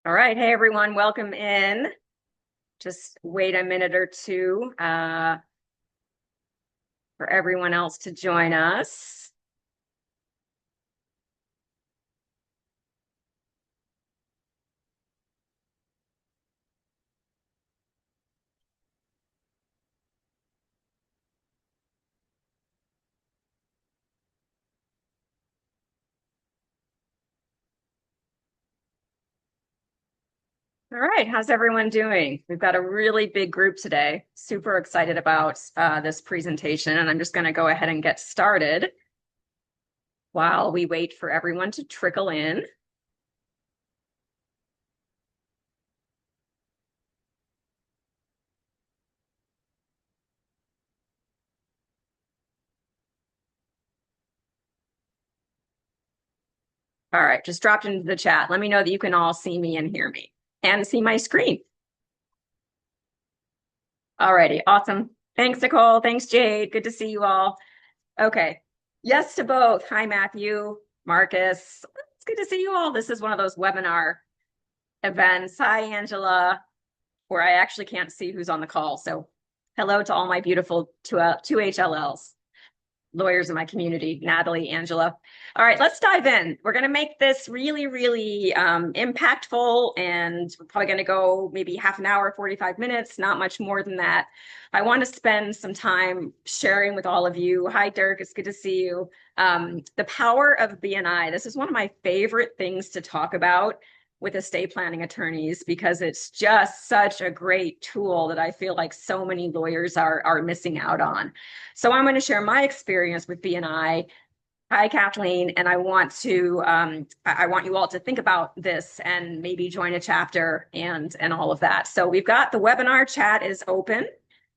All right. Hey, everyone. Welcome in. Just wait a minute or two for everyone else to join us. All right. How's everyone doing? We've got a really big group today. Super excited about this presentation, and I'm just going to go ahead and get started while we wait for everyone to trickle in. All right. Just dropped into the chat. Let me know that you can all see me and hear me and see my screen. All righty. Awesome. Thanks, Nicole. Thanks, Jade. Good to see you all. Okay. Yes to both. Hi, Matthew, Marcus. It's good to see you all. This is one of those webinar events. Hi, Angela, where I actually can't see who's on the call. So hello to all my beautiful 2HLLs. Lawyers in my community, Natalie, Angela. All right, let's dive in. We're going to make this really, really impactful, and we're probably going to go maybe half an hour, 45 minutes, not much more than that. I want to spend some time sharing with all of you. Hi, Dirk, it's good to see you. The power of BNI. This is one of my favorite things to talk about with estate planning attorneys because it's just such a great tool that I feel like so many lawyers are missing out on. So I'm going to share my experience with BNI. Hi, Kathleen, and I want you all to think about this and maybe join a chapter and all of that. So we've got the webinar chat is open.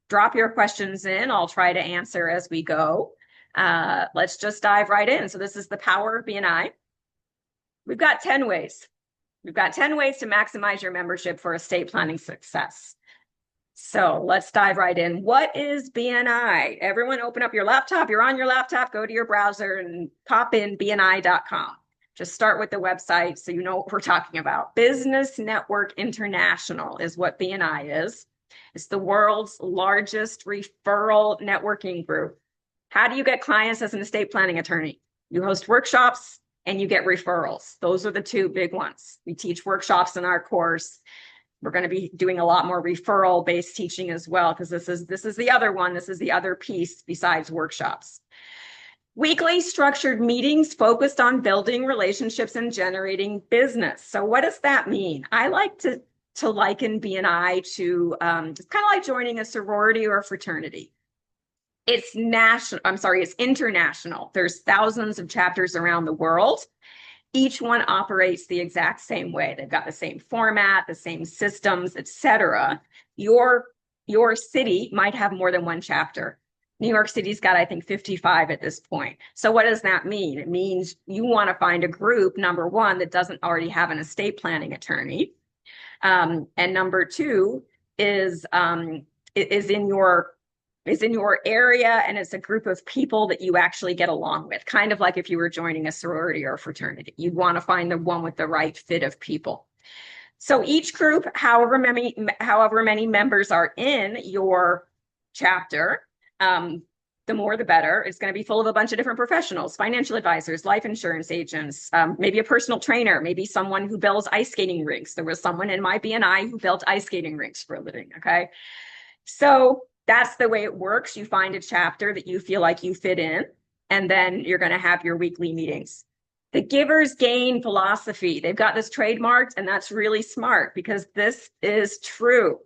Drop your questions in. I'll try to answer as we go. Let's just dive right in. So this is the power of BNI. We've got 10 ways. We've got 10 ways to maximize your membership for estate planning success. So let's dive right in. What is BNI? Everyone open up your laptop. You're on your laptop, go to your browser and pop in bni.com. Just start with the website so you know what we're talking about. Business Network International is what BNI is. It's the world's largest referral networking group. How do you get clients as an estate planning attorney? You host workshops and you get referrals. Those are the two big ones. We teach workshops in our course. We're going to be doing a lot more referral-based teaching as well, because this is the other one. This is the other piece besides workshops. Weekly structured meetings focused on building relationships and generating business. So what does that mean? I like to liken BNI to it's kind of like joining a sorority or a fraternity. It's international. There's thousands of chapters around the world. Each one operates the exact same way. They've got the same format, the same systems, etc. Your city might have more than one chapter. New York City's got, I think, 55 at this point. So what does that mean? It means you want to find a group, number one, that doesn't already have an estate planning attorney. And number two is in your area, and it's a group of people that you actually get along with, kind of like if you were joining a sorority or a fraternity. You'd want to find the one with the right fit of people. So each group, however many members are in your chapter, the more the better. It's going to be full of a bunch of different professionals, financial advisors, life insurance agents, maybe a personal trainer, maybe someone who builds ice skating rinks. There was someone in my BNI who built ice skating rinks for a living, okay? So that's the way it works. You find a chapter that you feel like you fit in, and then you're going to have your weekly meetings. The giver's gain philosophy. They've got this trademarked, and that's really smart because this is true.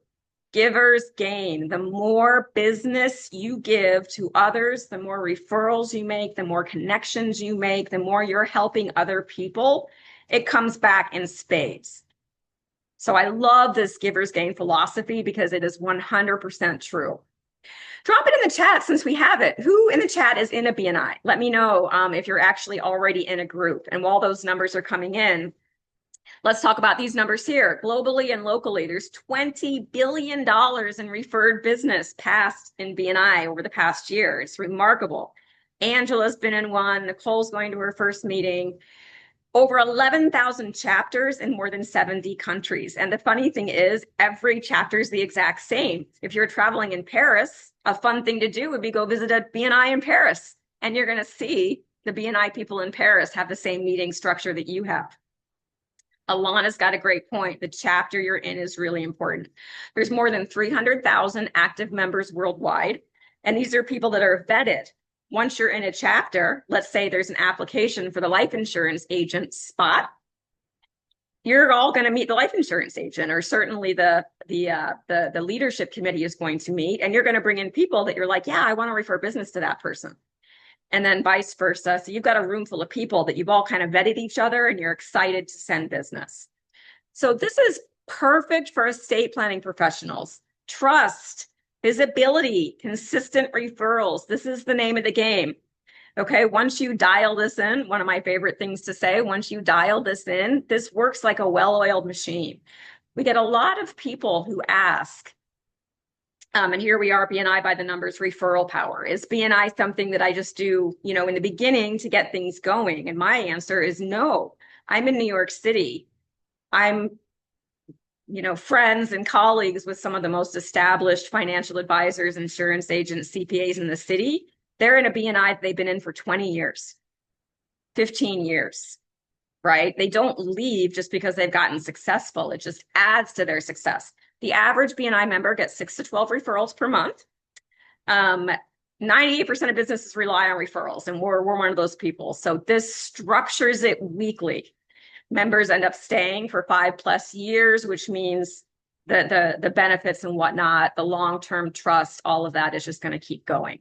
Giver's gain. The more business you give to others, the more referrals you make, the more connections you make, the more you're helping other people, it comes back in spades. So I love this giver's gain philosophy because it is 100% true. Drop it in the chat since we have it. Who in the chat is in a BNI? Let me know if you're actually already in a group. And while those numbers are coming in, let's talk about these numbers here. Globally and locally, there's $20 billion in referred business passed in BNI over the past year. It's remarkable. Angela's been in one. Nicole's going to her first meeting. Over 11,000 chapters in more than 70 countries. And the funny thing is, every chapter is the exact same. If you're traveling in Paris, a fun thing to do would be go visit a BNI in Paris. And you're going to see the BNI people in Paris have the same meeting structure that you have. Alana's got a great point. The chapter you're in is really important. There's more than 300,000 active members worldwide. And these are people that are vetted. Once you're in a chapter, let's say there's an application for the life insurance agent spot, you're all going to meet the life insurance agent, or certainly the leadership committee is going to meet, and you're going to bring in people that you're like, yeah, I want to refer business to that person. And then vice versa. So you've got a room full of people that you've all kind of vetted each other and you're excited to send business. So this is perfect for estate planning professionals. Trust, visibility, consistent referrals. This is the name of the game. Okay, once you dial this in, one of my favorite things to say, once you dial this in, this works like a well-oiled machine. We get a lot of people who ask, and here we are, BNI by the numbers, referral power. Is BNI something that I just do, in the beginning to get things going? And my answer is no. I'm in New York City. I'm, friends and colleagues with some of the most established financial advisors, insurance agents, CPAs in the city. They're in a BNI they've been in for 20 years, 15 years, right? They don't leave just because they've gotten successful. It just adds to their success. The average BNI member gets 6 to 12 referrals per month. 98% of businesses rely on referrals, and we're one of those people. So this structures it weekly. Members end up staying for 5+ years, which means the benefits and whatnot, the long-term trust, all of that is just going to keep going.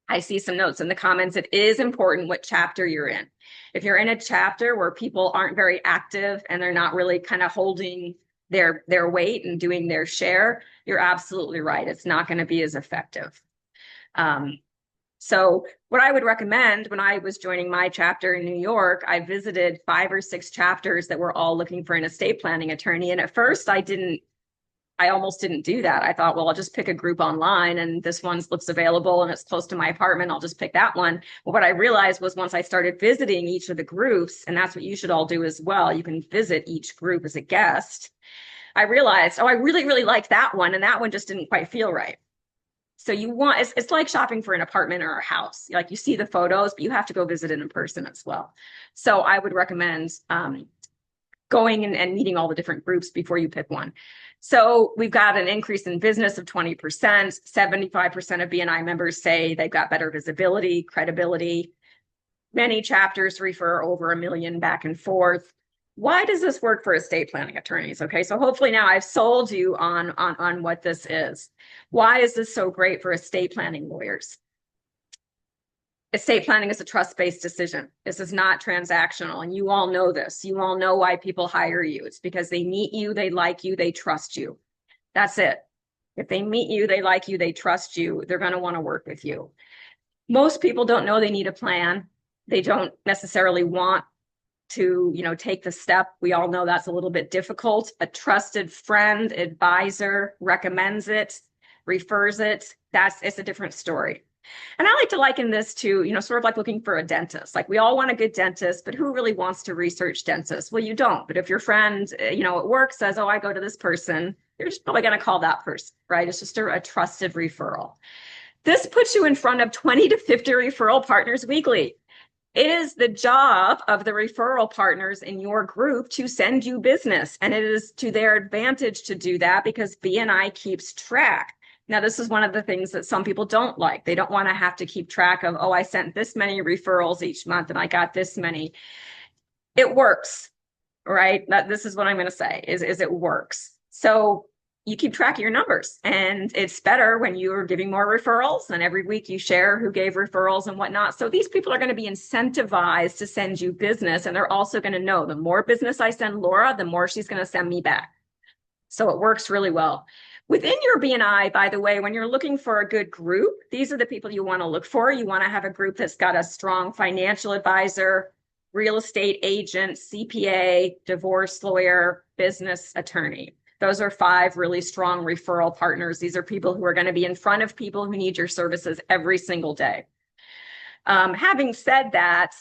I see some notes in the comments. It is important what chapter you're in. If you're in a chapter where people aren't very active and they're not really kind of holding their weight and doing their share, you're absolutely right. It's not going to be as effective. So what I would recommend, when I was joining my chapter in New York, I visited 5 or 6 chapters that were all looking for an estate planning attorney. And at first I almost didn't do that. I thought, well, I'll just pick a group online and this one looks available and it's close to my apartment. I'll just pick that one. But what I realized was once I started visiting each of the groups, and that's what you should all do as well, you can visit each group as a guest. I realized, I really, really liked that one. And that one just didn't quite feel right. So it's like shopping for an apartment or a house. Like you see the photos, but you have to go visit it in person as well. So I would recommend going and meeting all the different groups before you pick one. So we've got an increase in business of 20%. 75% of BNI members say they've got better visibility, credibility. Many chapters refer over 1 million back and forth. Why does this work for estate planning attorneys? Okay, so hopefully now I've sold you on what this is. Why is this so great for estate planning lawyers? Estate planning is a trust-based decision. This is not transactional, and you all know this. You all know why people hire you. It's because they meet you, they like you, they trust you. That's it. If they meet you, they like you, they trust you, they're going to want to work with you. Most people don't know they need a plan. They don't necessarily want to, take the step. We all know that's a little bit difficult. A trusted friend, advisor recommends it, refers it. It's a different story. And I like to liken this to, sort of like looking for a dentist. Like we all want a good dentist, but who really wants to research dentists? Well, you don't. But if your friend, at work says, oh, I go to this person, you're just probably going to call that person, right? It's just a trusted referral. This puts you in front of 20 to 50 referral partners weekly. It is the job of the referral partners in your group to send you business. And it is to their advantage to do that because BNI keeps track. Now, this is one of the things that some people don't like. They don't want to have to keep track of, oh, I sent this many referrals each month and I got this many. It works, right? This is what I'm going to say is it works. So you keep track of your numbers, and it's better when you're giving more referrals, and every week you share who gave referrals and whatnot. So these people are going to be incentivized to send you business, and they're also going to know the more business I send Laura, the more she's going to send me back. So it works really well. Within your BNI, by the way, when you're looking for a good group, these are the people you want to look for. You want to have a group that's got a strong financial advisor, real estate agent, CPA, divorce lawyer, business attorney. Those are 5 really strong referral partners. These are people who are going to be in front of people who need your services every single day. Having said that,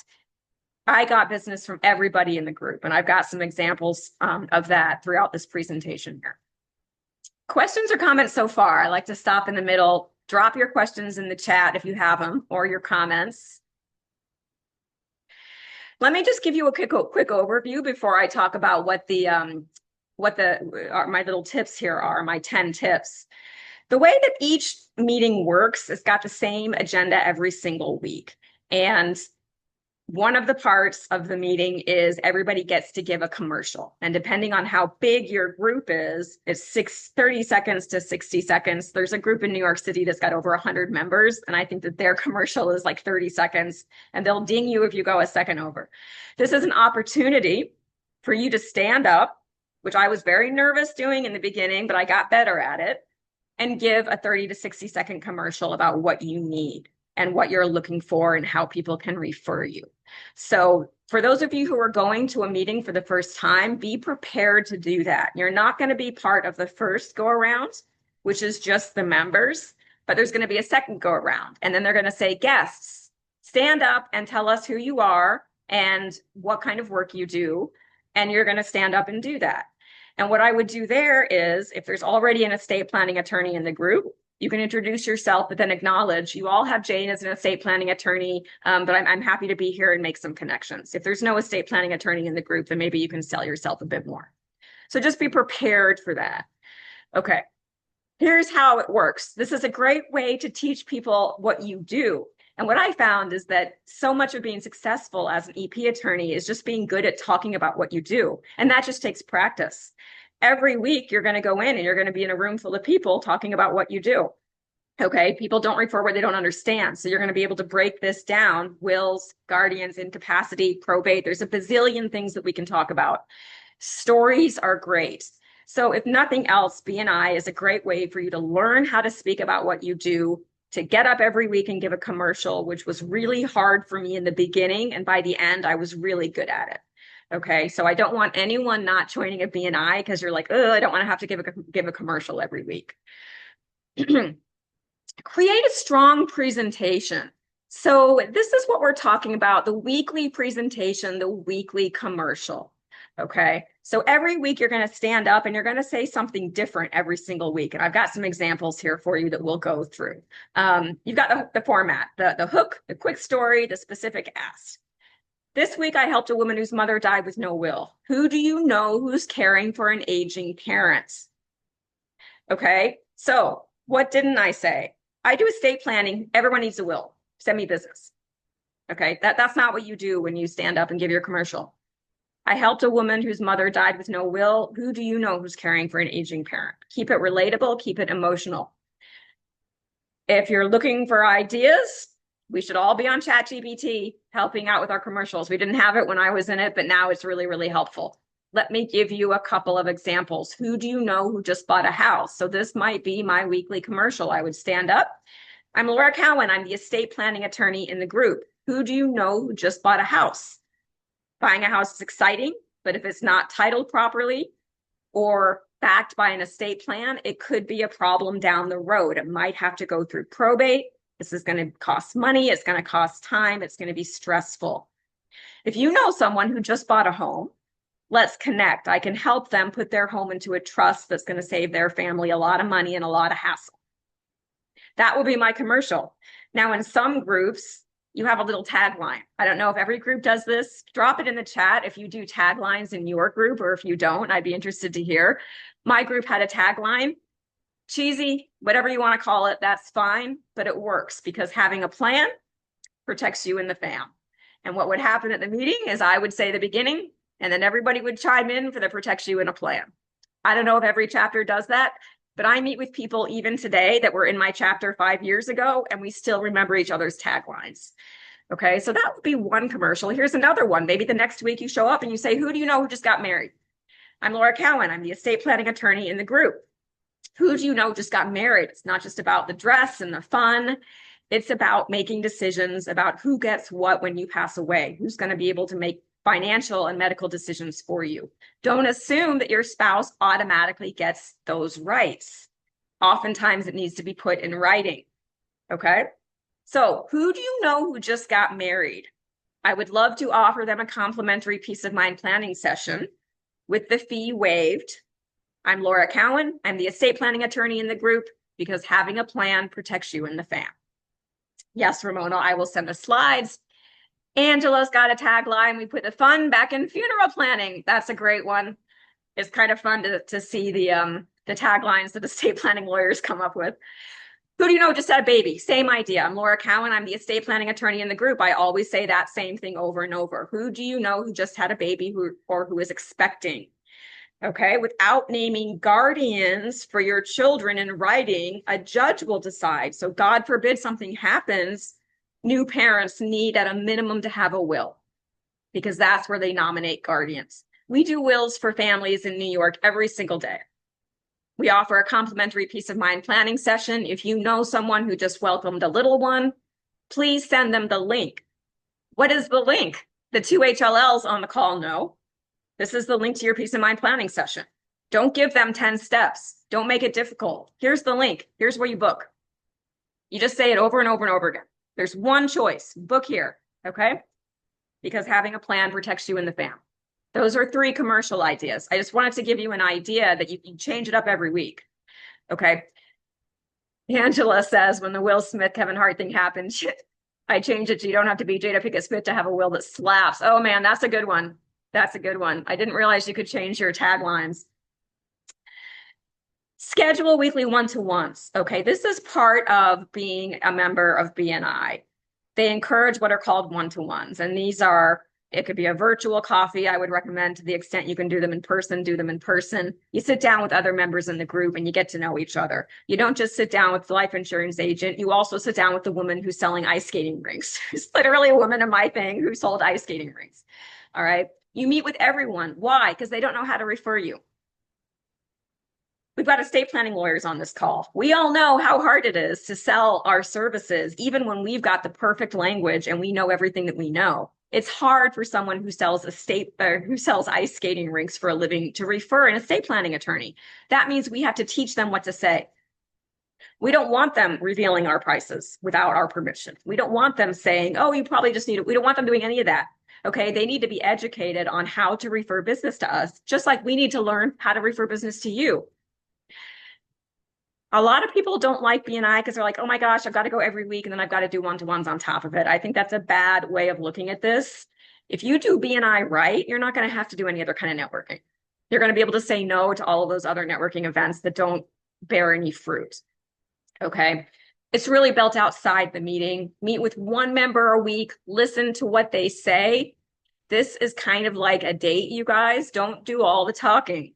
I got business from everybody in the group, and I've got some examples of that throughout this presentation here. Questions or comments so far? I like to stop in the middle. Drop your questions in the chat if you have them, or your comments. Let me just give you a quick overview before I talk about what my little tips here are, my 10 tips. The way that each meeting works, it's got the same agenda every single week. And one of the parts of the meeting is everybody gets to give a commercial. And depending on how big your group is, it's 30 seconds to 60 seconds. There's a group in New York City that's got over 100 members. And I think that their commercial is like 30 seconds. And they'll ding you if you go a second over. This is an opportunity for you to stand up, which I was very nervous doing in the beginning, but I got better at it, and give a 30 to 60 second commercial about what you need and what you're looking for and how people can refer you. So for those of you who are going to a meeting for the first time, be prepared to do that. You're not going to be part of the first go around, which is just the members, but there's going to be a second go around. And then they're going to say, guests, stand up and tell us who you are and what kind of work you do. And you're going to stand up and do that. And what I would do there is, if there's already an estate planning attorney in the group, you can introduce yourself, but then acknowledge you all have Jane as an estate planning attorney, but I'm happy to be here and make some connections. If there's no estate planning attorney in the group, then maybe you can sell yourself a bit more. So just be prepared for that. Okay, here's how it works. This is a great way to teach people what you do. And what I found is that so much of being successful as an EP attorney is just being good at talking about what you do. And that just takes practice. Every week, you're going to go in and you're going to be in a room full of people talking about what you do. Okay, people don't refer what they don't understand. So you're going to be able to break this down: wills, guardians, incapacity, probate. There's a bazillion things that we can talk about. Stories are great. So if nothing else, BNI is a great way for you to learn how to speak about what you do, to get up every week and give a commercial, which was really hard for me in the beginning. And by the end, I was really good at it. Okay, so I don't want anyone not joining a BNI because you're like, oh, I don't want to have to give a commercial every week. Create a strong presentation. So this is what we're talking about: the weekly presentation, the weekly commercial. Okay, so every week you're going to stand up and you're going to say something different every single week. And I've got some examples here for you that we'll go through. You've got the format, the hook, the quick story, the specific ask. This week, I helped a woman whose mother died with no will. Who do you know who's caring for an aging parent? Okay, so what didn't I say? I do estate planning. Everyone needs a will. Send me business. Okay, that's not what you do when you stand up and give your commercial. I helped a woman whose mother died with no will. Who do you know who's caring for an aging parent? Keep it relatable, keep it emotional. If you're looking for ideas, we should all be on ChatGPT helping out with our commercials. We didn't have it when I was in it, but now it's really, really helpful. Let me give you a couple of examples. Who do you know who just bought a house? So this might be my weekly commercial. I would stand up. I'm Laura Cowan. I'm the estate planning attorney in the group. Who do you know who just bought a house? Buying a house is exciting, but if it's not titled properly or backed by an estate plan, it could be a problem down the road. It might have to go through probate. This is going to cost money. It's going to cost time. It's going to be stressful. If you know someone who just bought a home, let's connect. I can help them put their home into a trust that's going to save their family a lot of money and a lot of hassle. That will be my commercial. Now, in some groups, you have a little tagline. I don't know if every group does this. Drop it in the chat if you do taglines in your group, or if you don't, I'd be interested to hear. My group had a tagline. Cheesy, whatever you want to call it, that's fine, but it works because having a plan protects you and the fam. And what would happen at the meeting is I would say the beginning, and then everybody would chime in for the protects you and a plan. I don't know if every chapter does that, but I meet with people even today that were in my chapter 5 years ago, and we still remember each other's taglines. Okay, so that would be one commercial. Here's another one. Maybe the next week you show up and you say, who do you know who just got married? I'm Laura Cowan. I'm the estate planning attorney in the group. Who do you know just got married? It's not just about the dress and the fun. It's about making decisions about who gets what when you pass away, who's going to be able to make financial and medical decisions for you. Don't assume that your spouse automatically gets those rights. Oftentimes it needs to be put in writing. Okay. So who do you know who just got married? I would love to offer them a complimentary peace of mind planning session with the fee waived. I'm Laura Cowan. I'm the estate planning attorney in the group because having a plan protects you and the fam. Yes, Ramona, I will send the slides. Angela's got a tagline. We put the fun back in funeral planning. That's a great one. It's kind of fun to see the taglines that estate planning lawyers come up with. Who do you know just had a baby? Same idea. I'm Laura Cowan. I'm the estate planning attorney in the group. I always say that same thing over and over. Who do you know who just had a baby or who is expecting? Okay, without naming guardians for your children in writing, a judge will decide. So God forbid something happens, new parents need at a minimum to have a will because that's where they nominate guardians. We do wills for families in New York every single day. We offer a complimentary peace of mind planning session. If you know someone who just welcomed a little one, please send them the link. What is the link? The two HLLs on the call know. This is the link to your peace of mind planning session. Don't give them 10 steps. Don't make it difficult. Here's the link. Here's where you book. You just say it over and over and over again. There's one choice. Book here, okay? Because having a plan protects you and the fam. Those are 3 commercial ideas. I just wanted to give you an idea that you can change it up every week. Okay. Angela says when the Will Smith, Kevin Hart thing happened, I changed it to you don't have to be Jada Pinkett Smith to have a will that slaps. Oh man, that's a good one. That's a good one. I didn't realize you could change your taglines. Schedule weekly one-to-ones. Okay, this is part of being a member of BNI. They encourage what are called one-to-ones, and these are it could be a virtual coffee. I would recommend to the extent you can do them in person, do them in person. You sit down with other members in the group and you get to know each other. You don't just sit down with the life insurance agent. You also sit down with the woman who's selling ice skating rinks. It's literally a woman in my thing who sold ice skating rinks. All right. You meet with everyone. Why? Because they don't know how to refer you. We've got estate planning lawyers on this call. We all know how hard it is to sell our services, even when we've got the perfect language and we know everything that we know. It's hard for someone who sells ice skating rinks for a living to refer an estate planning attorney. That means we have to teach them what to say. We don't want them revealing our prices without our permission. We don't want them saying, oh, you probably just need it. We don't want them doing any of that. Okay, they need to be educated on how to refer business to us, just like we need to learn how to refer business to you. A lot of people don't like BNI because they're like, oh my gosh, I've got to go every week and then I've got to do one-to-ones on top of it. I think that's a bad way of looking at this. If you do BNI right, you're not going to have to do any other kind of networking. You're going to be able to say no to all of those other networking events that don't bear any fruit. Okay. It's really built outside the meeting. Meet with one member a week, listen to what they say. This is kind of like a date, you guys. Don't do all the talking.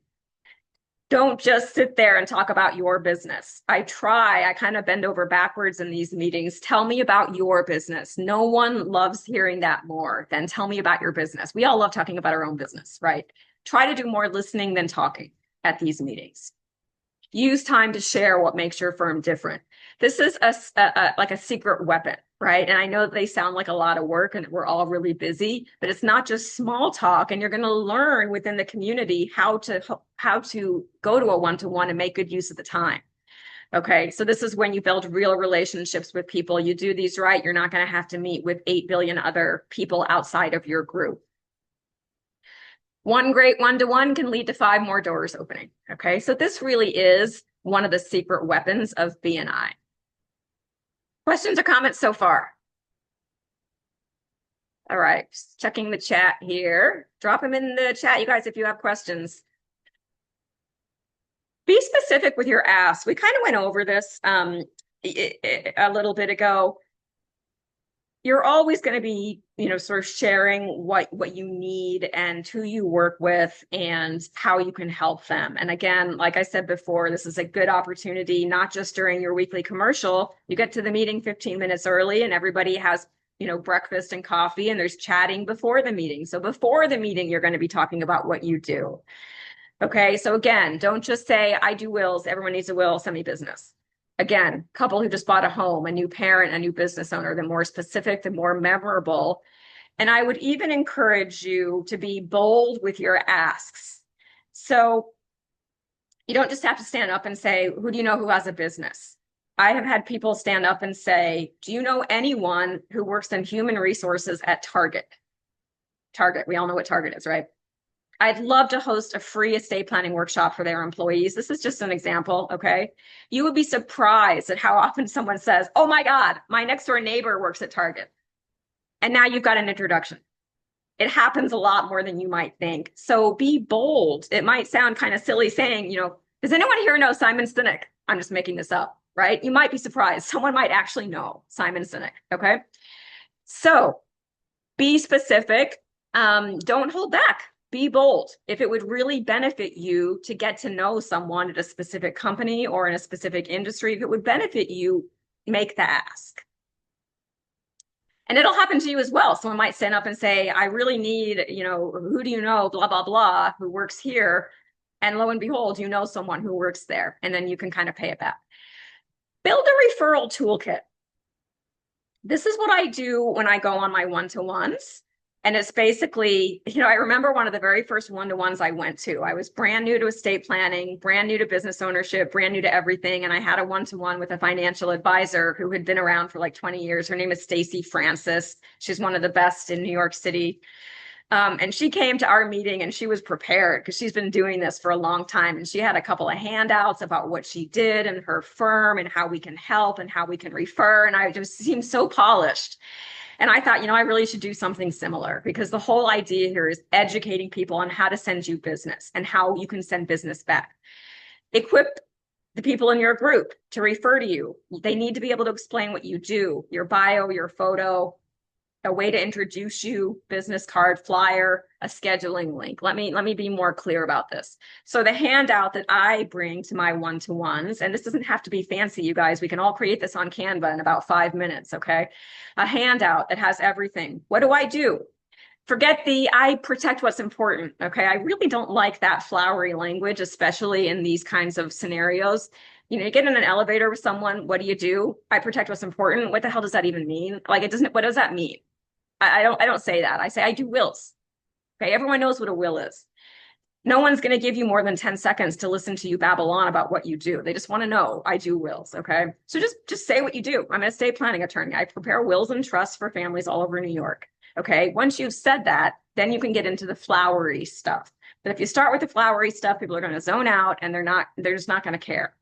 Don't just sit there and talk about your business. I kind of bend over backwards in these meetings. Tell me about your business. No one loves hearing that more than tell me about your business. We all love talking about our own business, right? Try to do more listening than talking at these meetings. Use time to share what makes your firm different. This is like a secret weapon, right? And I know that they sound like a lot of work and we're all really busy, but it's not just small talk. And you're going to learn within the community how to go to a one-to-one and make good use of the time. Okay, so this is when you build real relationships with people. You do these right, you're not going to have to meet with 8 billion other people outside of your group. One great one-to-one can lead to 5 more doors opening. Okay, so this really is one of the secret weapons of BNI. Questions or comments so far? All right, just checking the chat here. Drop them in the chat, you guys, if you have questions. Be specific with your asks. We kind of went over this a little bit ago. You're always going to be, sort of sharing what you need and who you work with and how you can help them. And again, like I said before, this is a good opportunity, not just during your weekly commercial. You get to the meeting 15 minutes early and everybody has, breakfast and coffee and there's chatting before the meeting. So before the meeting, you're going to be talking about what you do. Okay. So again, don't just say, I do wills. Everyone needs a will, send me business. Again, couple who just bought a home, a new parent, a new business owner, the more specific, the more memorable. And I would even encourage you to be bold with your asks. So you don't just have to stand up and say, who do you know who has a business? I have had people stand up and say, do you know anyone who works in human resources at Target? Target, we all know what Target is, right? I'd love to host a free estate planning workshop for their employees. This is just an example, okay? You would be surprised at how often someone says, oh my God, my next door neighbor works at Target. And now you've got an introduction. It happens a lot more than you might think. So be bold. It might sound kind of silly saying, does anyone here know Simon Sinek? I'm just making this up, right? You might be surprised. Someone might actually know Simon Sinek, okay? So be specific. Don't hold back. Be bold. If it would really benefit you to get to know someone at a specific company or in a specific industry, if it would benefit you, make the ask. And it'll happen to you as well. Someone might stand up and say, I really need, who do you know, blah, blah, blah, who works here. And lo and behold, you know someone who works there. And then you can kind of pay it back. Build a referral toolkit. This is what I do when I go on my one-to-ones. And it's basically, I remember one of the very first one-to-ones I went to. I was brand new to estate planning, brand new to business ownership, brand new to everything. And I had a one-to-one with a financial advisor who had been around for like 20 years. Her name is Stacy Francis. She's one of the best in New York City. And she came to our meeting and she was prepared because she's been doing this for a long time. And she had a couple of handouts about what she did and her firm and how we can help and how we can refer. And I just seemed so polished. And I thought, I really should do something similar because the whole idea here is educating people on how to send you business and how you can send business back. Equip the people in your group to refer to you. They need to be able to explain what you do, your bio, your photo, a way to introduce you, business card, flyer, a scheduling link. Let me be more clear about this. So the handout that I bring to my one-to-ones, and this doesn't have to be fancy, you guys, we can all create this on Canva in about 5 minutes, okay? A handout that has everything. What do I do? Forget I protect what's important, okay? I really don't like that flowery language, especially in these kinds of scenarios. You get in an elevator with someone, what do? I protect what's important. What the hell does that even mean? Like, what does that mean? I don't say that. I say I do wills. Okay, everyone knows what a will is. No one's going to give you more than 10 seconds to listen to you babble on about what you do. They just want to know I do wills. Okay, so just say what you do. I'm an estate planning attorney. I prepare wills and trusts for families all over New York. Okay, once you've said that, then you can get into the flowery stuff. But if you start with the flowery stuff, people are going to zone out and they're just not going to care.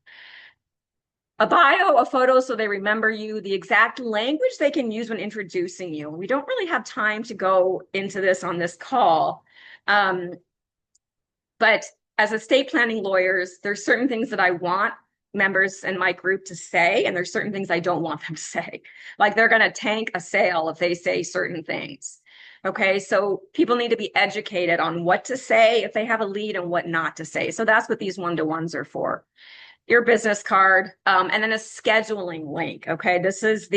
A bio, a photo so they remember you, the exact language they can use when introducing you. We don't really have time to go into this on this call. But as estate planning lawyers, there's certain things that I want members in my group to say, and there's certain things I don't want them to say. Like they're going to tank a sale if they say certain things. Okay, so people need to be educated on what to say if they have a lead and what not to say. So that's what these one-to-ones are for. Your business card, and then a scheduling link. Okay, this is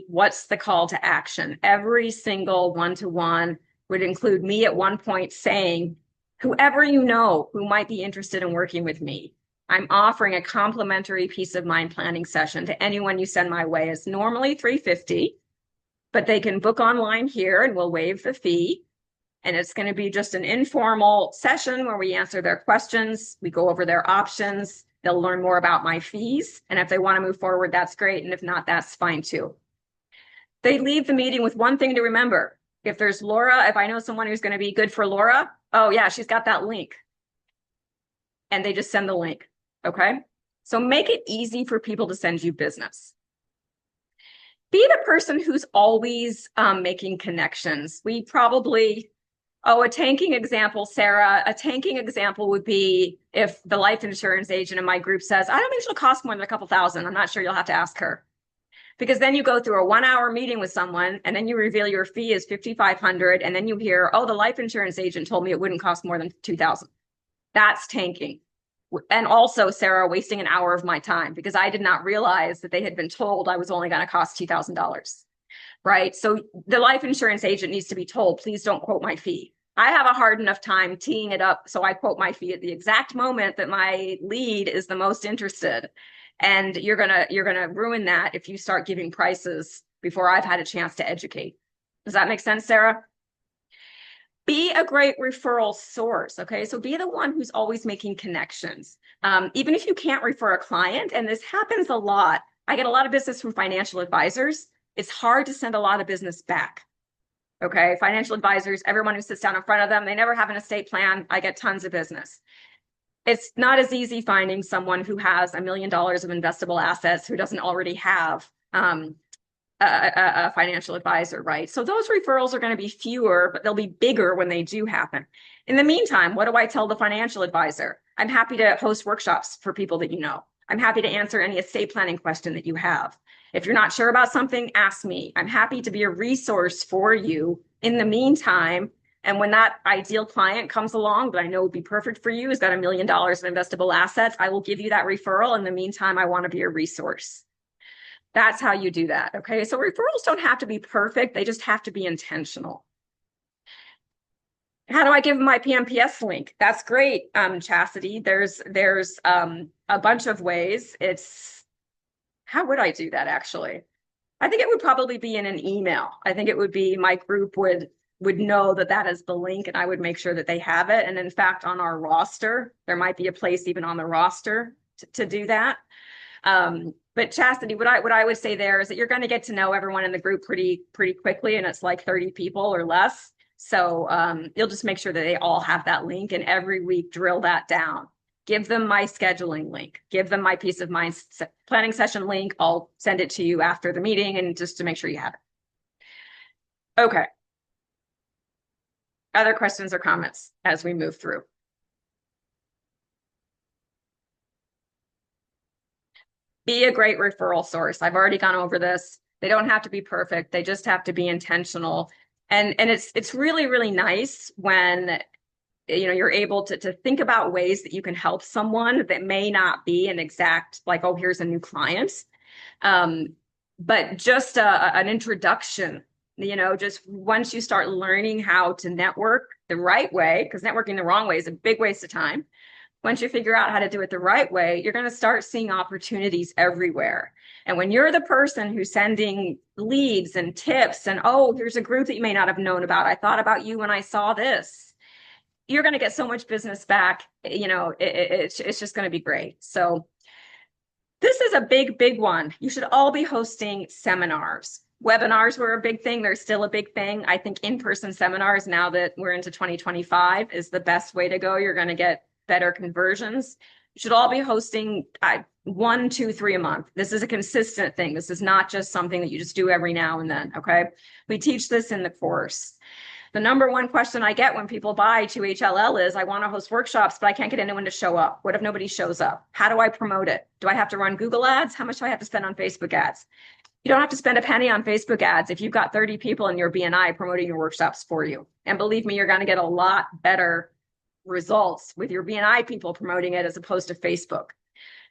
what's the call to action. Every single one-to-one would include me at one point saying, whoever you know who might be interested in working with me, I'm offering a complimentary peace of mind planning session to anyone you send my way. It's normally $350, but they can book online here and we'll waive the fee. And it's going to be just an informal session where we answer their questions. We go over their options. They'll learn more about my fees. And if they want to move forward, that's great. And if not, that's fine too. They leave the meeting with one thing to remember. If there's Laura, if I know someone who's going to be good for Laura, oh yeah, she's got that link. And they just send the link, okay? So make it easy for people to send you business. Be the person who's always making connections. A tanking example, Sarah, a tanking example would be if the life insurance agent in my group says, I don't think she'll cost more than a couple thousand. I'm not sure, you'll have to ask her. Because then you go through a 1-hour meeting with someone and then you reveal your fee is $5,500 and then you hear, oh, the life insurance agent told me it wouldn't cost more than $2,000. That's tanking. And also, Sarah, wasting an hour of my time because I did not realize that they had been told I was only going to cost $2,000. Right? So the life insurance agent needs to be told, please don't quote my fee. I have a hard enough time teeing it up so I quote my fee at the exact moment that my lead is the most interested. And you're gonna ruin that if you start giving prices before I've had a chance to educate. Does that make sense, Sarah? Be a great referral source, okay? So be the one who's always making connections. Even if you can't refer a client, and this happens a lot, I get a lot of business from financial advisors. It's hard to send a lot of business back. Okay, financial advisors, everyone who sits down in front of them, they never have an estate plan. I get tons of business. It's not as easy finding someone who has $1 million of investable assets who doesn't already have a financial advisor, right? So those referrals are going to be fewer, but they'll be bigger when they do happen. In the meantime, what do I tell the financial advisor? I'm happy to host workshops for people that you know. I'm happy to answer any estate planning question that you have. If you're not sure about something, ask me. I'm happy to be a resource for you in the meantime. And when that ideal client comes along that I know would be perfect for you, has got $1 million of investable assets, I will give you that referral. In the meantime, I want to be a resource. That's how you do that. Okay. So referrals don't have to be perfect. They just have to be intentional. How do I give my PMPS link? That's great, Chastity. There's a bunch of ways. How would I do that actually? I think it would probably be in an email. I think it would be my group would know that that is the link, and I would make sure that they have it. And in fact, on our roster, there might be a place even on the roster to do that. But Chastity, what I would say there is that you're going to get to know everyone in the group pretty quickly, and it's like 30 people or less. So you'll just make sure that they all have that link, and every week drill that down. Give them my scheduling link. Give them my peace of mind planning session link. I'll send it to you after the meeting, and just to make sure you have it. Okay. Other questions or comments as we move through? Be a great referral source. I've already gone over this. They don't have to be perfect. They just have to be intentional. And it's really nice when you're able to think about ways that you can help someone that may not be an exact like, oh, here's a new client. But just an introduction, just once you start learning how to network the right way, because networking the wrong way is a big waste of time. Once you figure out how to do it the right way, you're going to start seeing opportunities everywhere. And when you're the person who's sending leads and tips and, oh, here's a group that you may not have known about. I thought about you when I saw this. You're going to get so much business back. It's just going to be great. So this is a big one. You should all be hosting seminars. Webinars were a big thing. They're still a big thing. I think in-person seminars, now that we're into 2025, is the best way to go. You're going to get better conversions. You should all be hosting 1, 2, 3 a month. This is a consistent thing. This is not just something that you just do every now and then, okay? We teach this in the course. The number one question I get when people buy 2HLL is, I want to host workshops, but I can't get anyone to show up. What if nobody shows up? How do I promote it? Do I have to run Google ads? How much do I have to spend on Facebook ads? You don't have to spend a penny on Facebook ads if you've got 30 people in your BNI promoting your workshops for you. And believe me, you're going to get a lot better results with your BNI people promoting it as opposed to Facebook.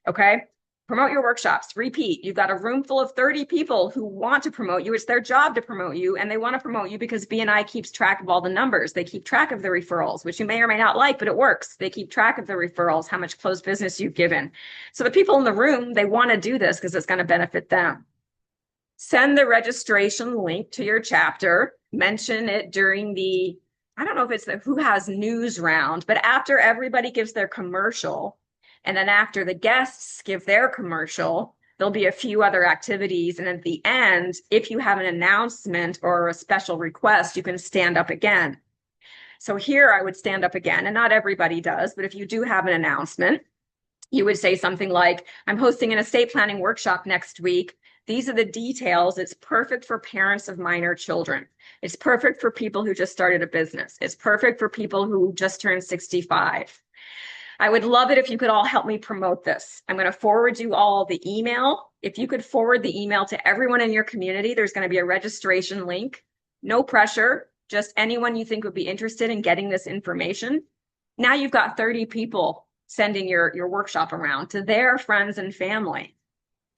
Okay. Promote your workshops. Repeat. You've got a room full of 30 people who want to promote you. It's their job to promote you, and they want to promote you because BNI keeps track of all the numbers. They keep track of the referrals, which you may or may not like, but it works. They keep track of the referrals, how much closed business you've given. So the people in the room, they want to do this because it's going to benefit them. Send the registration link to your chapter. Mention it during the, I don't know if it's the Who Has News round, but after everybody gives their commercial, and then after the guests give their commercial, there'll be a few other activities. And at the end, if you have an announcement or a special request, you can stand up again. So here I would stand up again, and not everybody does, but if you do have an announcement, you would say something like, I'm hosting an estate planning workshop next week. These are the details. It's perfect for parents of minor children. It's perfect for people who just started a business. It's perfect for people who just turned 65. I would love it if you could all help me promote this. I'm going to forward you all the email. If you could forward the email to everyone in your community, there's going to be a registration link. No pressure, just anyone you think would be interested in getting this information. Now you've got 30 people sending your workshop around to their friends and family.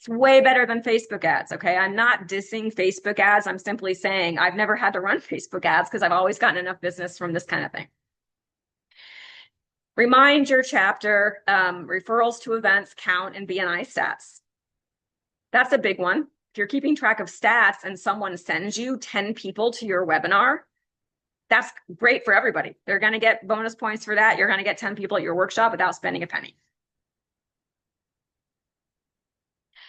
It's way better than Facebook ads, okay? I'm not dissing Facebook ads. I'm simply saying I've never had to run Facebook ads because I've always gotten enough business from this kind of thing. Remind your chapter, referrals to events count in BNI stats. That's a big one. If you're keeping track of stats and someone sends you 10 people to your webinar, that's great for everybody. They're going to get bonus points for that. You're going to get 10 people at your workshop without spending a penny.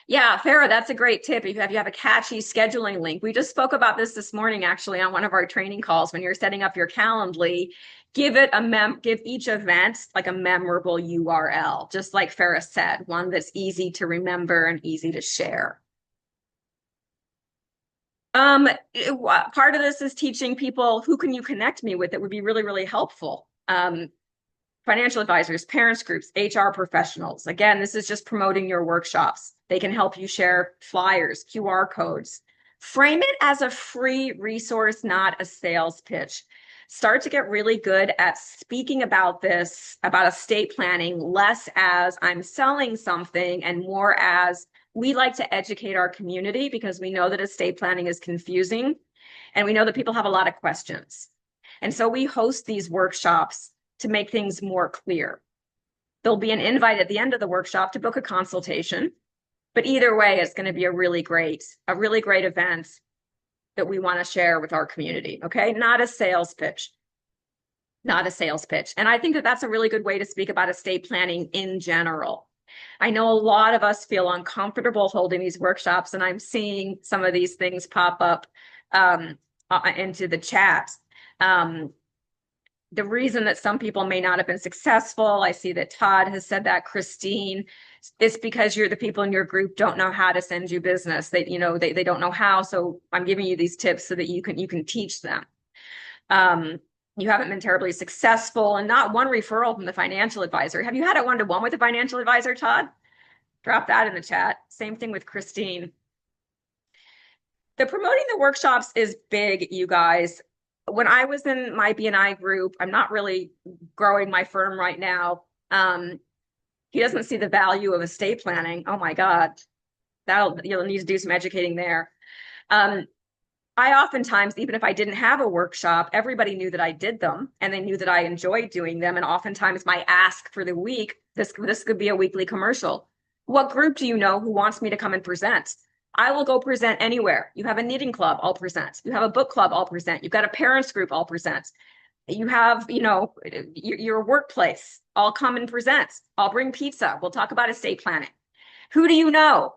Yeah, Farah, that's a great tip. If you have a catchy scheduling link, we just spoke about this morning actually on one of our training calls. When you're setting up your Calendly, give each event like a memorable URL, just like Farah said, one that's easy to remember and easy to share. Part of this is teaching people who can you connect me with. It would be really, really helpful. Financial advisors, parents groups, HR professionals. Again, this is just promoting your workshops. They can help you share flyers, QR codes. Frame it as a free resource, not a sales pitch. Start to get really good at speaking about this, about estate planning, less as I'm selling something and more as we like to educate our community because we know that estate planning is confusing and we know that people have a lot of questions. And so we host these workshops to make things more clear. There'll be an invite at the end of the workshop to book a consultation, but either way, it's going to be a really great event that we want to share with our community. Okay. Not a sales pitch. Not a sales pitch. And I think that that's a really good way to speak about estate planning in general. I know a lot of us feel uncomfortable holding these workshops, and I'm seeing some of these things pop up into the chat. The reason that some people may not have been successful, I see that Todd has said that, Christine, it's because the people in your group don't know how to send you business. They don't know how. So I'm giving you these tips so that you can teach them. You haven't been terribly successful and not one referral from the financial advisor. Have you had a one-to-one with a financial advisor, Todd? Drop that in the chat. Same thing with Christine. The promoting the workshops is big, you guys. When I was in my BNI group, I'm not really growing my firm right now. He doesn't see the value of estate planning. Oh my God, you'll need to do some educating there. I oftentimes, even if I didn't have a workshop, everybody knew that I did them and they knew that I enjoyed doing them. And oftentimes my ask for the week, this could be a weekly commercial. What group do you know who wants me to come and present? I will go present anywhere. You have a knitting club, I'll present. You have a book club, I'll present. You've got a parents group, I'll present. You have, your workplace, I'll come and present. I'll bring pizza. We'll talk about estate planning. Who do you know?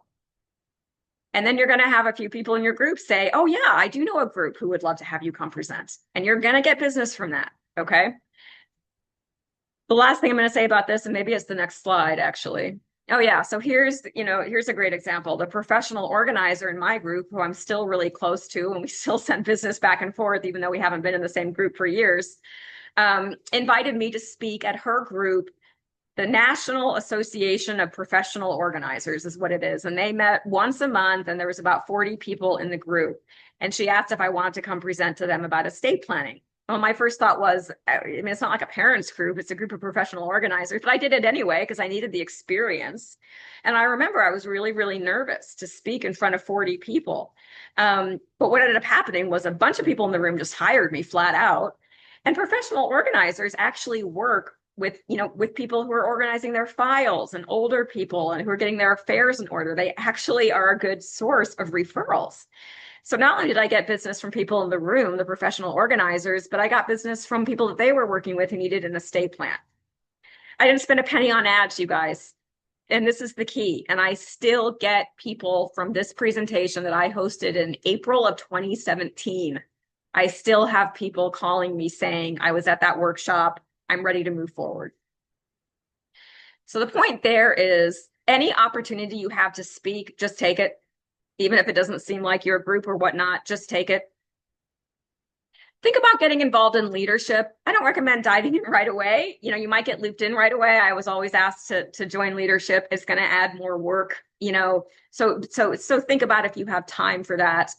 And then you're going to have a few people in your group say, oh yeah, I do know a group who would love to have you come present. And you're going to get business from that. Okay. The last thing I'm going to say about this, and maybe it's the next slide actually. Oh yeah, so here's a great example. The professional organizer in my group, who I'm still really close to, and we still send business back and forth, even though we haven't been in the same group for years, invited me to speak at her group. The National Association of Professional Organizers is what it is. And they met once a month, and there was about 40 people in the group. And she asked if I wanted to come present to them about estate planning. Well, my first thought was, it's not like a parents group, it's a group of professional organizers, but I did it anyway because I needed the experience. And I remember I was really, really nervous to speak in front of 40 people. But what ended up happening was a bunch of people in the room just hired me flat out. And professional organizers actually work with people who are organizing their files and older people and who are getting their affairs in order. They actually are a good source of referrals. So not only did I get business from people in the room, the professional organizers, but I got business from people that they were working with who needed an estate plan. I didn't spend a penny on ads, you guys. And this is the key. And I still get people from this presentation that I hosted in April of 2017. I still have people calling me saying, I was at that workshop, I'm ready to move forward. So the point there is any opportunity you have to speak, just take it. Even if it doesn't seem like your group or whatnot, just take it. Think about getting involved in leadership. I don't recommend diving in right away. You might get looped in right away. I was always asked to join leadership. It's going to add more work, so think about if you have time for that.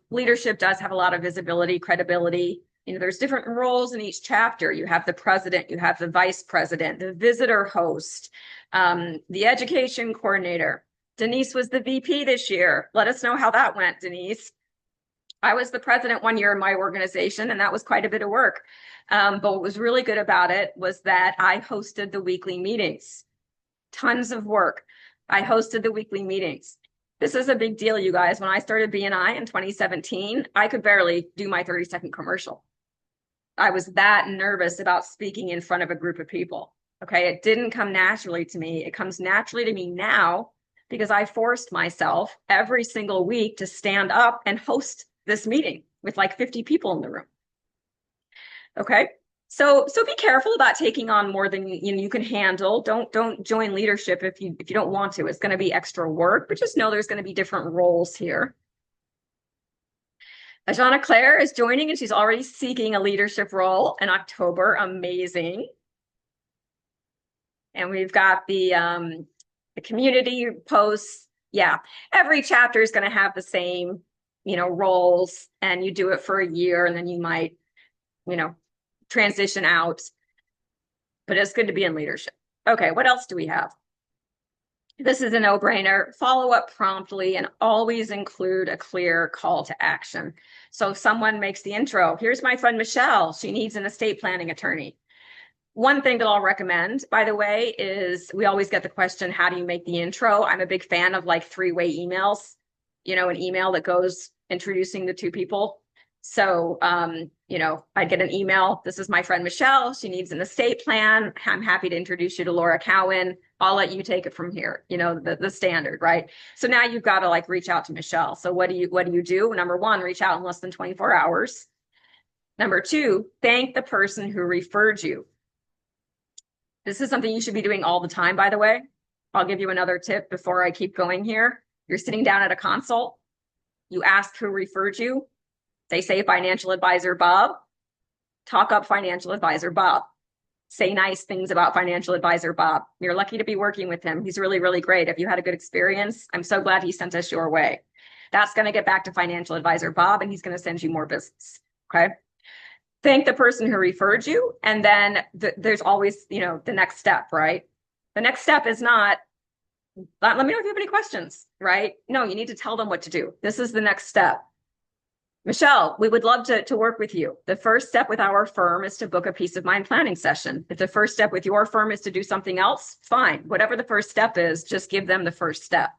Leadership does have a lot of visibility, credibility. There's different roles in each chapter. You have the president, you have the vice president, the visitor host, the education coordinator. Denise was the VP this year. Let us know how that went, Denise. I was the president one year in my organization, and that was quite a bit of work. But what was really good about it was that I hosted the weekly meetings. Tons of work. I hosted the weekly meetings. This is a big deal, you guys. When I started BNI in 2017, I could barely do my 30-second commercial. I was that nervous about speaking in front of a group of people. Okay, it didn't come naturally to me. It comes naturally to me now because I forced myself every single week to stand up and host this meeting with like 50 people in the room. Okay. So be careful about taking on more than you can handle. Don't join leadership if you don't want to. It's going to be extra work, but just know there's going to be different roles here. Ajana Claire is joining and she's already seeking a leadership role in October. Amazing. And we've got the community posts. Yeah, every chapter is going to have the same, roles, and you do it for a year and then you might, transition out. But it's good to be in leadership. Okay, what else do we have? This is a no-brainer. Follow up promptly and always include a clear call to action. So if someone makes the intro, here's my friend Michelle. She needs an estate planning attorney. One thing that I'll recommend, by the way, is we always get the question, how do you make the intro? I'm a big fan of like three-way emails, an email that goes introducing the two people. So, I get an email. This is my friend Michelle. She needs an estate plan. I'm happy to introduce you to Laura Cowan. I'll let you take it from here. The standard, right? So now you've got to like reach out to Michelle. So what do you do? Number one, reach out in less than 24 hours. Number two, thank the person who referred you. This is something you should be doing all the time, by the way. I'll give you another tip before I keep going here. You're sitting down at a consult. You ask who referred you. They say financial advisor Bob. Talk up financial advisor Bob. Say nice things about financial advisor Bob. You're lucky to be working with him. He's really, really great. If you had a good experience, I'm so glad he sent us your way. That's going to get back to financial advisor Bob, and he's going to send you more business. Okay. Thank the person who referred you. And then there's always, the next step, right? The next step is not, let me know if you have any questions, right? No, you need to tell them what to do. This is the next step. Michelle, we would love to work with you. The first step with our firm is to book a peace of mind planning session. If the first step with your firm is to do something else, fine. Whatever the first step is, just give them the first step.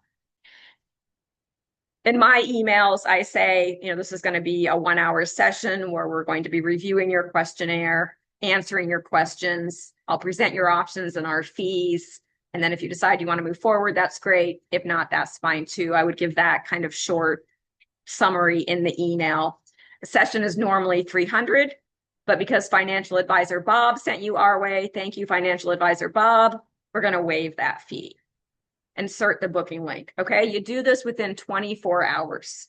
In my emails, I say, this is going to be a 1-hour session where we're going to be reviewing your questionnaire, answering your questions. I'll present your options and our fees. And then if you decide you want to move forward, that's great. If not, that's fine too. I would give that kind of short summary in the email. The session is normally $300, but because financial advisor Bob sent you our way, thank you, financial advisor Bob, we're going to waive that fee. Insert the booking link. Okay. You do this within 24 hours.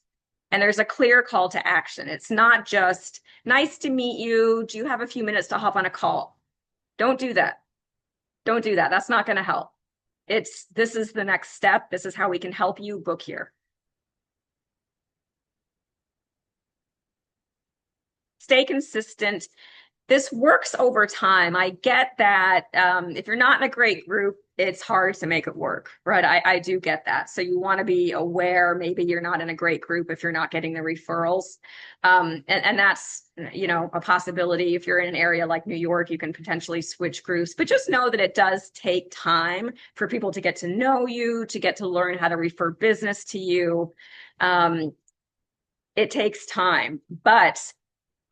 And there's a clear call to action. It's not just nice to meet you. Do you have a few minutes to hop on a call? Don't do that. Don't do that. That's not going to help. This is the next step. This is how we can help you book here. Stay consistent. This works over time. I get that if you're not in a great group, it's hard to make it work, right? I do get that. So you want to be aware, maybe you're not in a great group if you're not getting the referrals. And that's, a possibility. If you're in an area like New York, you can potentially switch groups, but just know that it does take time for people to get to know you, to get to learn how to refer business to you. It takes time, but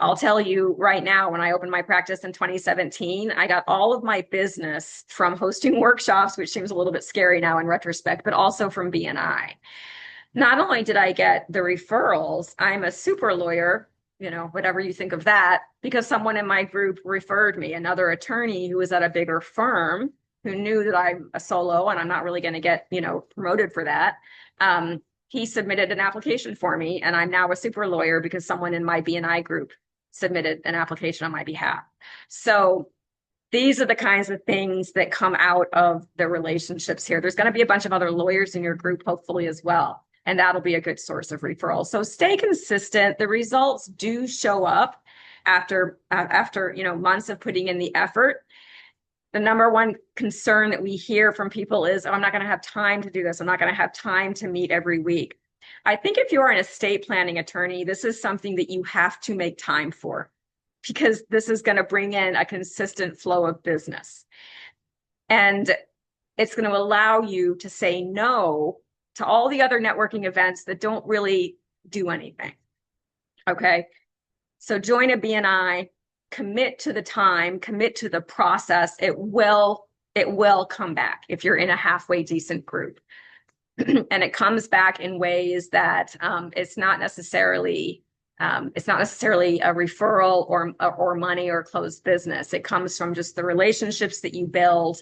I'll tell you right now, when I opened my practice in 2017, I got all of my business from hosting workshops, which seems a little bit scary now in retrospect, but also from BNI. Not only did I get the referrals, I'm a super lawyer, whatever you think of that, because someone in my group referred me, another attorney who was at a bigger firm who knew that I'm a solo and I'm not really going to get, promoted for that. He submitted an application for me, and I'm now a super lawyer because someone in my BNI group submitted an application on my behalf. So these are the kinds of things that come out of the relationships here. There's going to be a bunch of other lawyers in your group, hopefully, as well. And that'll be a good source of referrals. So stay consistent. The results do show up after months of putting in the effort. The number one concern that we hear from people is, oh, I'm not going to have time to do this. I'm not going to have time to meet every week. I think if you're an estate planning attorney, this is something that you have to make time for, because this is going to bring in a consistent flow of business. And it's going to allow you to say no to all the other networking events that don't really do anything. Okay. So join a BNI, commit to the time, commit to the process. It will come back if you're in a halfway decent group. and it comes back in ways that it's not necessarily a referral or money or closed business. It comes from just the relationships that you build,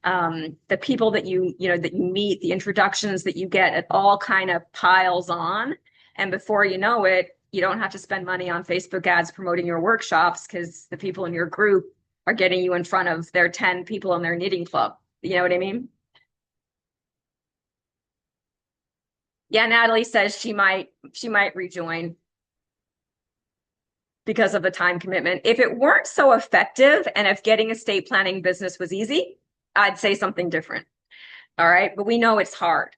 the people that you meet, the introductions that you get. It all kind of piles on, and before you know it, you don't have to spend money on Facebook ads promoting your workshops because the people in your group are getting you in front of their 10 people in their knitting club. You know what I mean? Yeah, Natalie says she might rejoin because of the time commitment. If it weren't so effective and if getting estate planning business was easy, I'd say something different. All right. But we know it's hard.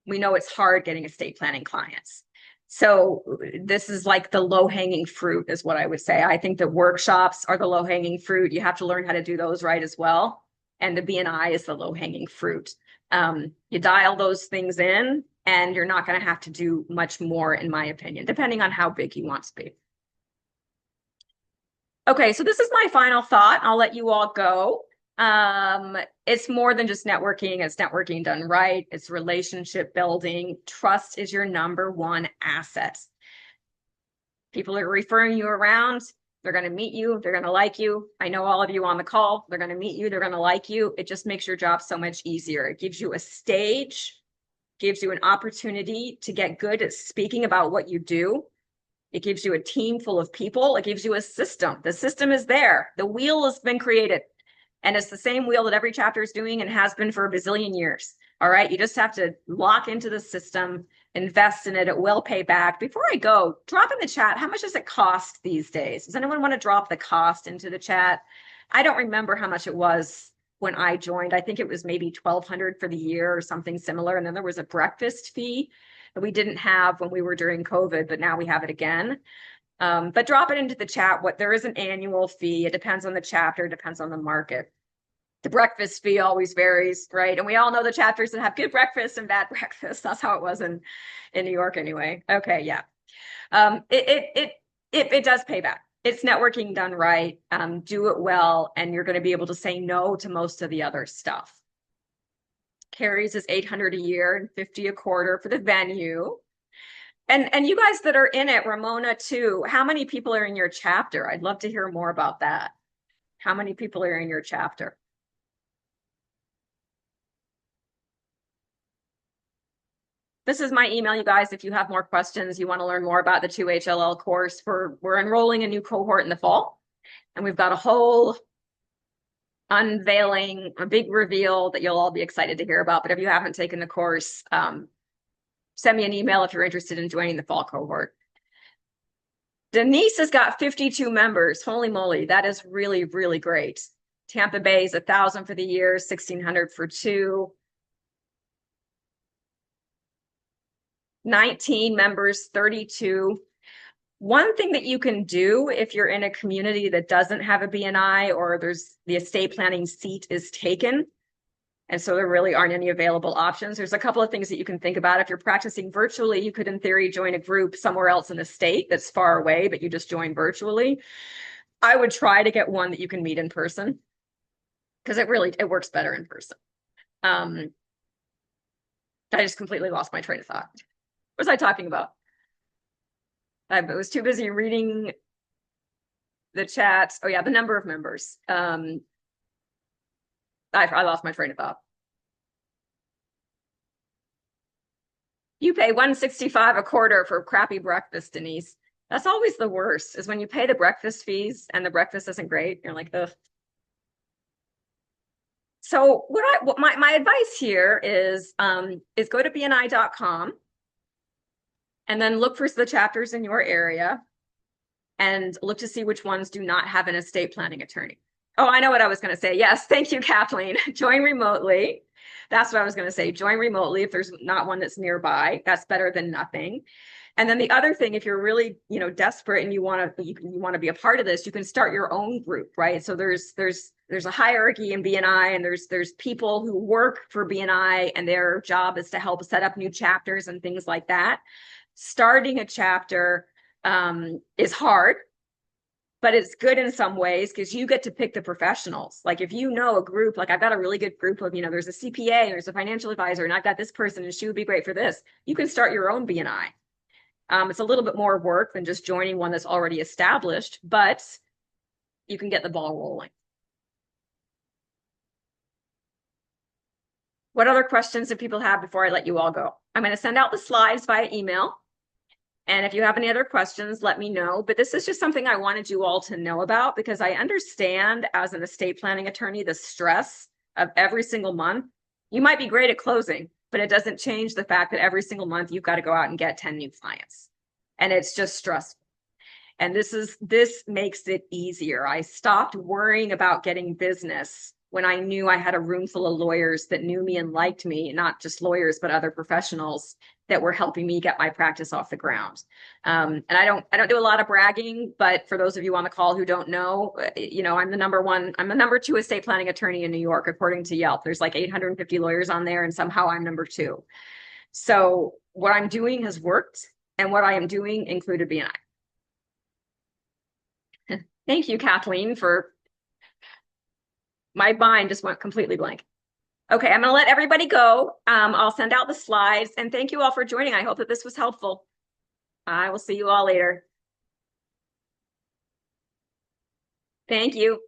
We know it's hard getting estate planning clients. So this is like the low-hanging fruit is what I would say. I think that workshops are the low-hanging fruit. You have to learn how to do those right as well. And the BNI is the low-hanging fruit. You dial those things in and you're not going to have to do much more, in my opinion, depending on how big you want to be. Okay, so this is my final thought. I'll let you all go. It's more than just networking. It's networking done right. It's relationship building. Trust is your number one asset. People are referring you around. They're going to meet you. They're going to like you. I know all of you on the call. They're going to meet you. They're going to like you. It just makes your job so much easier. It gives you a stage, gives you an opportunity to get good at speaking about what you do. It gives you a team full of people. It gives you a system. The system is there. The wheel has been created. And it's the same wheel that every chapter is doing and has been for a bazillion years. All right. You just have to lock into the system, invest in it. It will pay back. Before I go, drop in the chat. How much does it cost these days? Does anyone want to drop the cost into the chat? I don't remember how much it was when I joined. I think it was maybe $1,200 for the year or something similar. And then there was a breakfast fee that we didn't have when we were during COVID, but now we have it again. But drop it into the chat. What there is an annual fee. It depends on the chapter, depends on the market. The breakfast fee always varies, right? And we all know the chapters that have good breakfast and bad breakfast. That's how it was in New York anyway. Okay, yeah. It does pay back. It's networking done right. Do it well, and you're going to be able to say no to most of the other stuff. Carries is $800 a year and $50 a quarter for the venue. And you guys that are in it, Ramona too, how many people are in your chapter? I'd love to hear more about that. How many people are in your chapter? This is my email, you guys. If you have more questions, you want to learn more about the 2HLL course, we're enrolling a new cohort in the fall, and we've got a whole unveiling, a big reveal that you'll all be excited to hear about. But if you haven't taken the course, send me an email if you're interested in joining the fall cohort. Denise has got 52 members. Holy moly, that is really, really great. Tampa Bay is 1,000 for the year, 1,600 for two. 19 members, 32. One thing that you can do if you're in a community that doesn't have a BNI or there's the estate planning seat is taken, and so there really aren't any available options. There's a couple of things that you can think about. If you're practicing virtually, you could in theory join a group somewhere else in the state that's far away, but you just join virtually. I would try to get one that you can meet in person because it works better in person. I just completely lost my train of thought. What was I talking about? I was too busy reading the chat. Oh yeah, the number of members. I lost my train of thought. You pay $165 a quarter for crappy breakfast, Denise. That's always the worst, is when you pay the breakfast fees and the breakfast isn't great. You're like, ugh. So my advice here is go to bni.com and then look for the chapters in your area and look to see which ones do not have an estate planning attorney. Oh, I know what I was going to say. Yes, thank you, Kathleen. Join remotely. That's what I was going to say. Join remotely if there's not one that's nearby. That's better than nothing. And then the other thing, if you're really, desperate and you want to be a part of this, you can start your own group, right? So there's a hierarchy in BNI, and there's people who work for BNI, and their job is to help set up new chapters and things like that. Starting a chapter is hard. but it's good in some ways because you get to pick the professionals. Like if you know a group, like I've got a really good group of, there's a CPA, there's a financial advisor, and I've got this person and she would be great for this. You can start your own BNI. It's a little bit more work than just joining one that's already established, but you can get the ball rolling. What other questions do people have before I let you all go? I'm going to send out the slides via email. And if you have any other questions, let me know. But this is just something I wanted you all to know about because I understand as an estate planning attorney, the stress of every single month. You might be great at closing, but it doesn't change the fact that every single month you've got to go out and get 10 new clients. And it's just stressful. And this makes it easier. I stopped worrying about getting business when I knew I had a room full of lawyers that knew me and liked me, not just lawyers, but other professionals that were helping me get my practice off the ground. And I don't do a lot of bragging, but for those of you on the call who don't know, I'm the number 2 estate planning attorney in New York, according to Yelp. There's like 850 lawyers on there, and somehow I'm number 2. So what I'm doing has worked, and what I am doing included BNI. Thank you, Kathleen, my mind just went completely blank. Okay, I'm going to let everybody go. I'll send out the slides, and thank you all for joining. I hope that this was helpful. I will see you all later. Thank you.